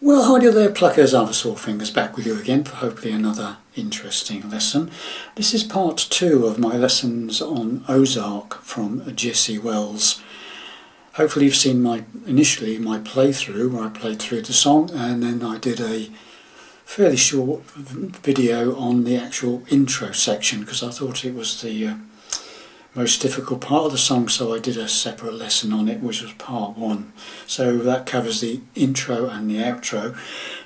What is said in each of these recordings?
Well, hi there, Pluckers, Other Sore Fingers, back with you again for hopefully another interesting lesson. This is part 2 of my lessons on Ozark from Jesse Wells. Hopefully you've seen initially my playthrough, where I played through the song, and then I did a fairly short video on the actual intro section because I thought it was the most difficult part of the song, so I did a separate lesson on it, which was part 1. So that covers the intro and the outro.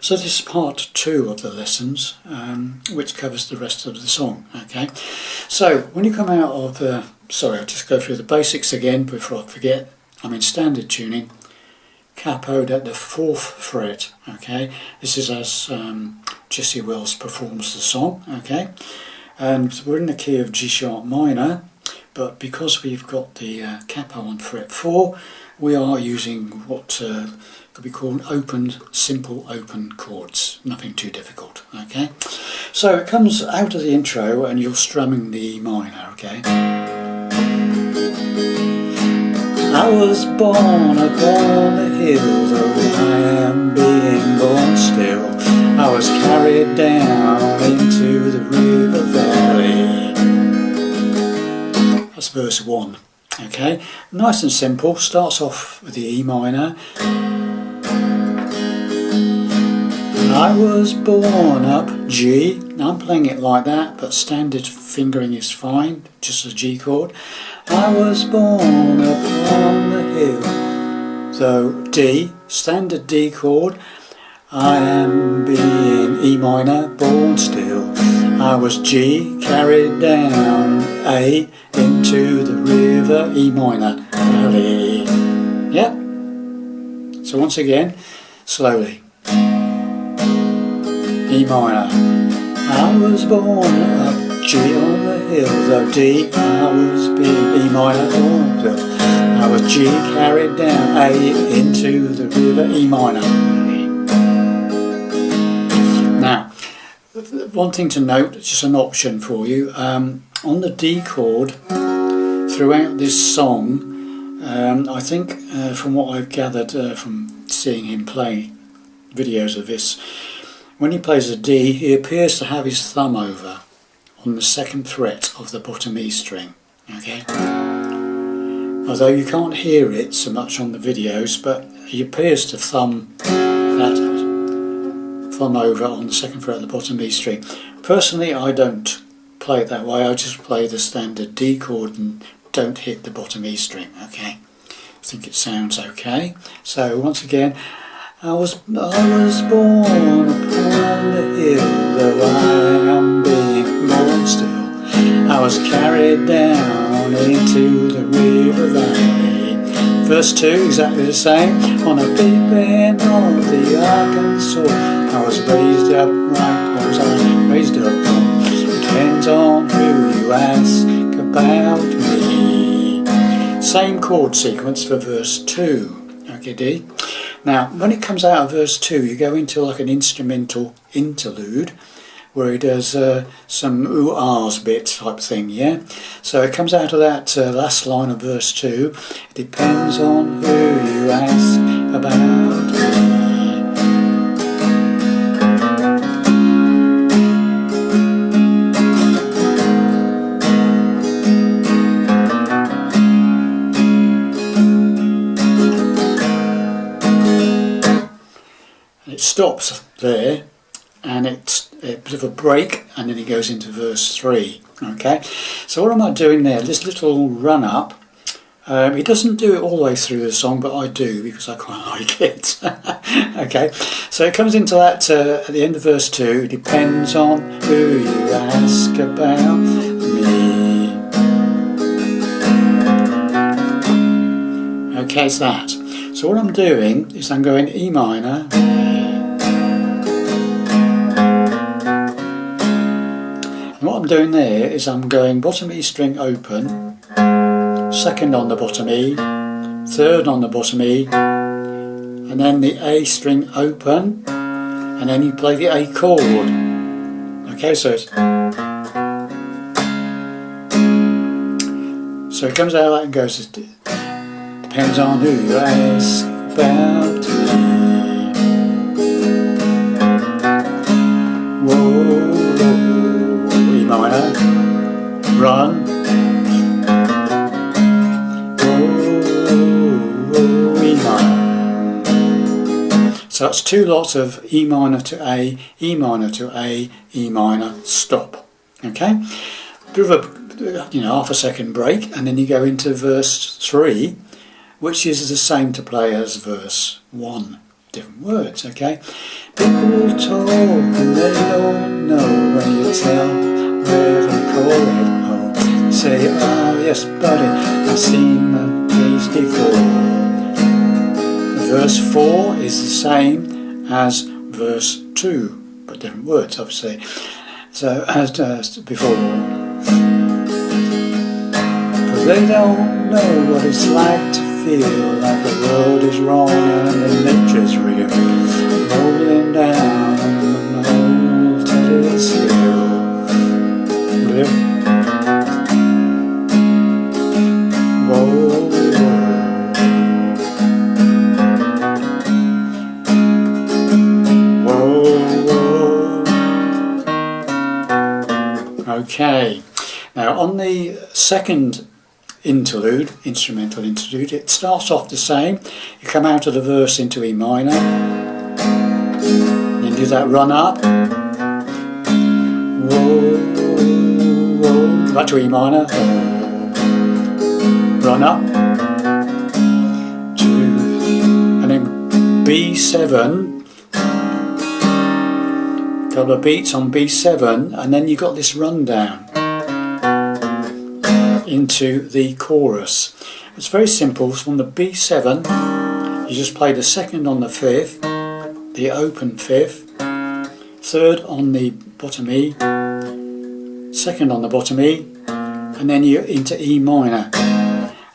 So this is part 2 of the lessons, which covers the rest of the song. Okay, so when you come out of I'll just go through the basics again before I forget. I'm in standard tuning, capoed at the 4th fret. Okay, this is as Jesse Wells performs the song. Okay, and we're in the key of G sharp minor. But because we've got the capo on fret 4, we are using what could be called simple open chords. Nothing too difficult, okay? So it comes out of the intro and you're strumming the E minor, okay? I was born upon the hill, though I am being born still. I was carried down into the river valley. That's verse 1. Okay, nice and simple. Starts off with the E minor. I was born up G. Now I'm playing it like that, but standard fingering is fine, just a G chord. I was born upon the hill. So D, standard D chord. I am being E minor, born still. I was G, carried down A into the river, E minor, valley. Yep. So once again, slowly. E minor. I was born up G on the hill, though D, I was being E minor, born still. I was G, carried down A into the river, E minor. Now, one thing to note, just an option for you, on the D chord throughout this song, I think from what I've gathered from seeing him play videos of this, when he plays a D, he appears to have his thumb over on the 2nd fret of the bottom E string, okay? Although you can't hear it so much on the videos, but he appears to thumb over on the 2nd fret of the bottom E string. Personally, I don't play it that way. I just play the standard D chord and don't hit the bottom E string. Okay, I think it sounds okay. So once again, I was born upon the hill, though I am being born still. I was carried down into the river valley. Verse 2, exactly the same. On a big bend of the Arkansas, I was raised up right. What was I raised up from? Depends on who you ask about me. Same chord sequence for verse 2. Okay, D. Now, when it comes out of verse 2, you go into like an instrumental interlude where he does some ooh-ahs bit type thing, yeah? So it comes out of that last line of verse 2. It depends on who you ask about me. It stops there, and it's a bit of a break, and then he goes into verse 3. Okay, so what am I doing there? This little run up. He doesn't do it all the way through the song, but I do because I quite like it. Okay, so it comes into that at the end of verse 2. It depends on who you ask about me. Okay, it's that. So what I'm doing is I'm going E minor. And what I'm doing there is I'm going bottom E string open, 2nd on the bottom E, 3rd on the bottom E, and then the A string open, and then you play the A chord. Okay, so it's, so it comes out like and goes, depends on who you ask about me. run. E minor. So that's two lots of E minor to A, E minor to A, E minor, stop. Okay, bit of a half a second break, and then you go into verse 3, which is the same to play as verse 1. Different words. Okay, people talk and they don't know when you tell where they call it home. Say, oh yes buddy, I've seen the place before. Verse 4 is the same as verse 2, but different words obviously. So as before. But they don't know what it's like to feel like the world is wrong and the nature's real, rolling down an old Teddy's hill. Whoa. Okay, now on the second interlude, instrumental interlude, it starts off the same. You come out of the verse into E minor, then do that run up, whoa, whoa, back to E minor, run up, and then B7, couple of beats on B7, and then you got this rundown into the chorus. It's very simple. From the B7 you just play the second on the fifth, the open fifth, third on the bottom E, second on the bottom E, and then you're into E minor,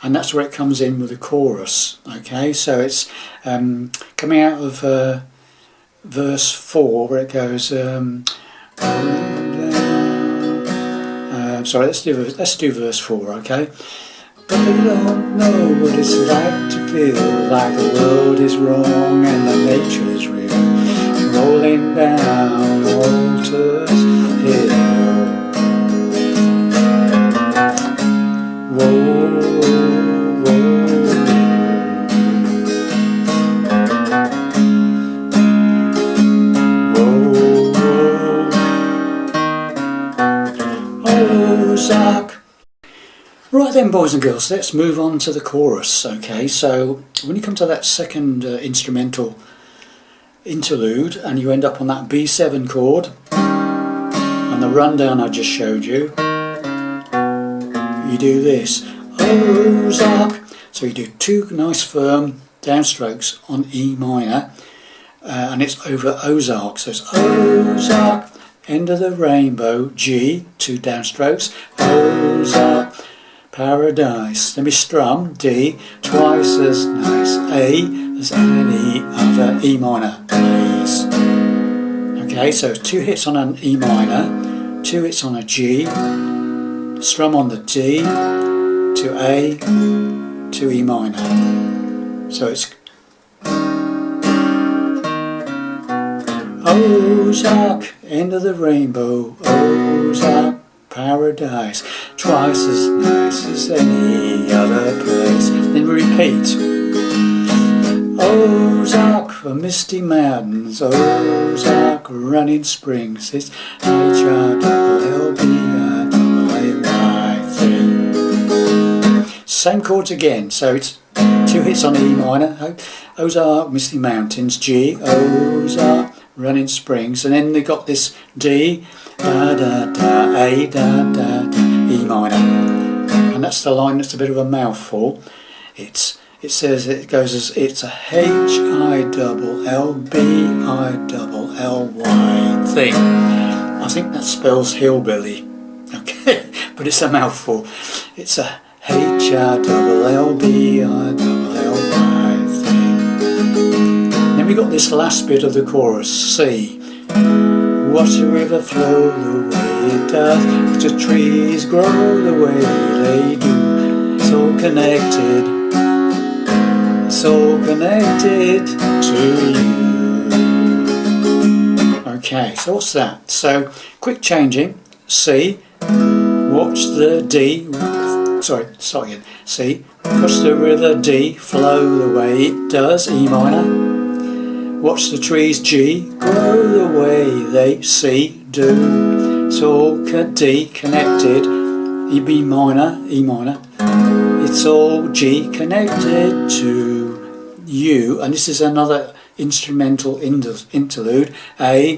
and that's where it comes in with the chorus. Okay, so it's coming out of verse 4 where it goes sorry, let's do verse 4, okay? But they don't know what it's like to feel like the world is wrong and the nature is real, rolling down Walter's Hill. Whoa. Ozark. Right then, boys and girls, let's move on to the chorus. Okay, so when you come to that second instrumental interlude and you end up on that B7 chord and the rundown I just showed you, you do this, Ozark. So you do two nice firm downstrokes on E minor, and it's over Ozark. So it's Ozark, end of the rainbow, G, two downstrokes, Ozark, paradise. Let me strum, D, twice as nice, A as any other E minor, please. Okay, so two hits on an E minor, two hits on a G, strum on the D, to A, to E minor. So it's Ozark, end of the rainbow, Ozark, paradise, twice as nice as any other place. Then we repeat. Ozark, for misty mountains, Ozark, running springs, it's H-R-L-B-I-A-Y-3. Same chords again, so it's two hits on E minor, Ozark, misty mountains, G, Ozark, running springs, and then they got this D, da da da, A da da da, E minor, and that's the line that's a bit of a mouthful. It says, it goes as, it's a H-I-L-L-B-I-L-L-Y thing. I think that spells hillbilly, okay, but it's a mouthful. It's a H-I-L-L-B-I-L-L-Y thing. Then we got this last bit of the chorus, C. Watch the river flow the way it does, watch the trees grow the way they do. It's all connected, it's all connected to you. Okay, so what's that? So, quick changing, C, Watch the D, sorry, start again. C, watch the river D flow the way it does, E minor. Watch the trees G grow the way they C do. It's all D connected, E B minor, E minor. It's all G connected to U, and this is another instrumental interlude. A,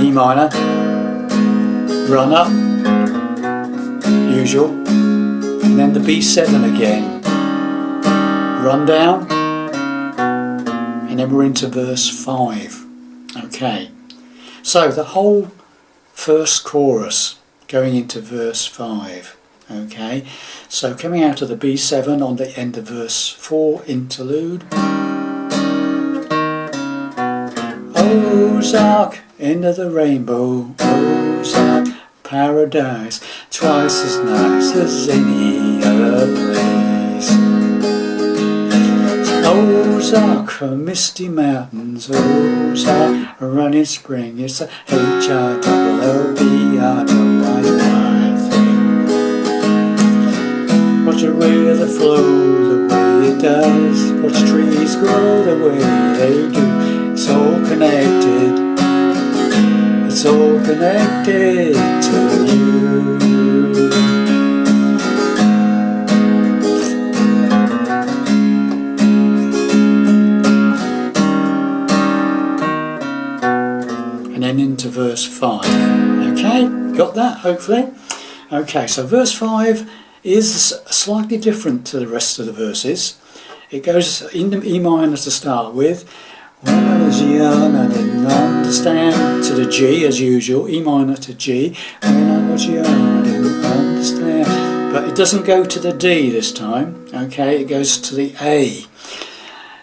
E minor, run up, usual, and then the B7 again, run down, and then we're into verse 5. Okay, so the whole first chorus going into verse 5. Okay, so coming out of the B7 on the end of verse 4 interlude. Ozark, end of the rainbow, Ozark, paradise, twice as nice as any other place. Ozark, misty mountains, Ozark, a running spring, it's a H-I-L-L-B-I-Y thing. Watch the river flow the way it does, watch trees grow the way they do. It's all connected, it's all connected to you. And then into verse 5. Okay, got that hopefully? Okay, so verse 5 is slightly different to the rest of the verses. It goes in E minor to start with. When I was young I didn't understand, to the G as usual, E minor to G. When I was young I didn't understand. But it doesn't go to the D this time, okay, it goes to the A.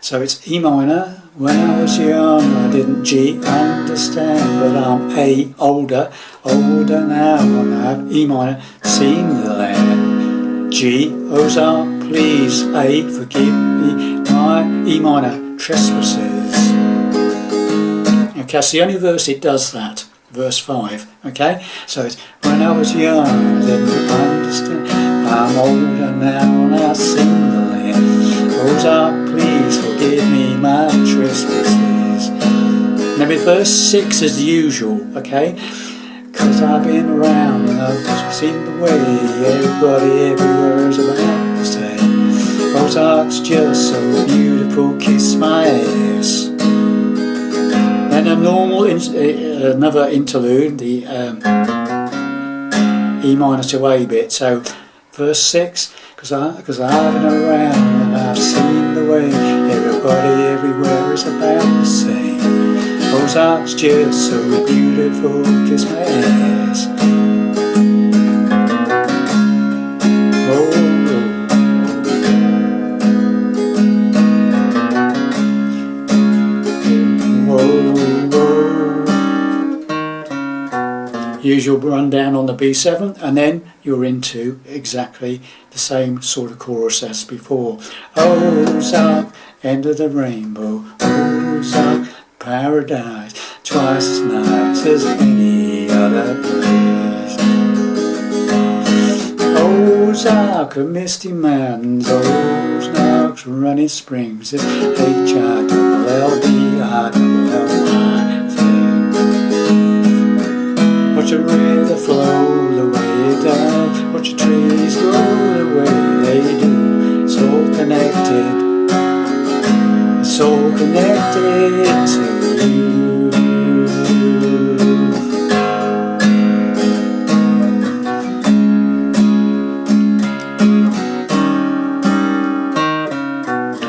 So it's E minor, when I was young I didn't G understand, but I'm A, older now, and I have E minor, seen the land. G, Ozark, please, A, forgive me my E minor trespasses. Okay, that's the only verse it does that, verse 5, okay? So it's, when I was young I didn't understand, I'm older now and I've seen the land. Ozark, please forgive me my trespasses. Then with verse 6 as the usual, okay? Cause I've been around and I've seen the way everybody everywhere is about to say, Ozark's just so beautiful, kiss my ass. Then a normal, another interlude, the E minor to A bit. So verse 6, cause I've been around and I've seen the way everybody everywhere is about to say, Ozark's just so beautiful, kiss my ass. Usual rundown on the B7, and then you're into exactly the same sort of chorus as before. Ozark, end of the rainbow, Ozark, paradise, twice as nice as any other place. Ozark, misty mountains, Ozark, running springs, it's H-I-L-L-B-I-L-L-Y. Watch the river flow the way it does, watch the trees grow the way they do. It's all connected, it's all connected to you.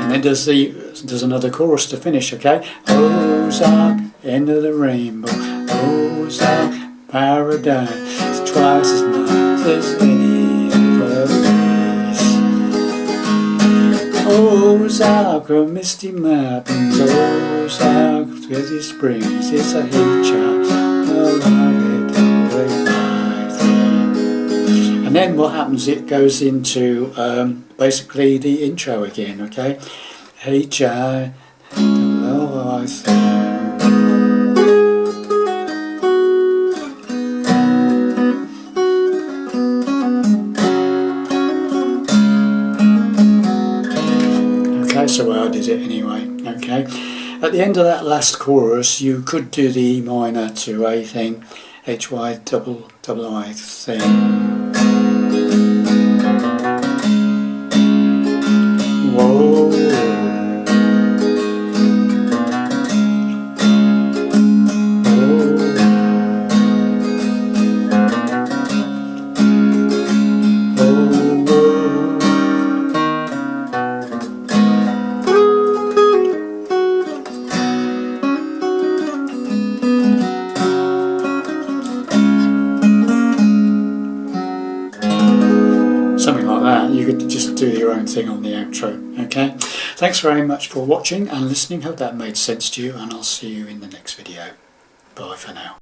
And then there's another chorus to finish, okay? Ozark, end of the rainbow, Ozark, paradise, it's twice as nice as any other place. Ozark, misty mountains, Ozark, busy springs, it's a and then what happens, it goes into basically the intro again, okay? H-I-L-L-I-C. that's the way I did it anyway. Okay. At the end of that last chorus, you could do the E minor to A thing, HY double I thing. Whoa. Something like that. You could just do your own thing on the outro. Okay, thanks very much for watching and listening. Hope that made sense to you, and I'll see you in the next video. Bye for now.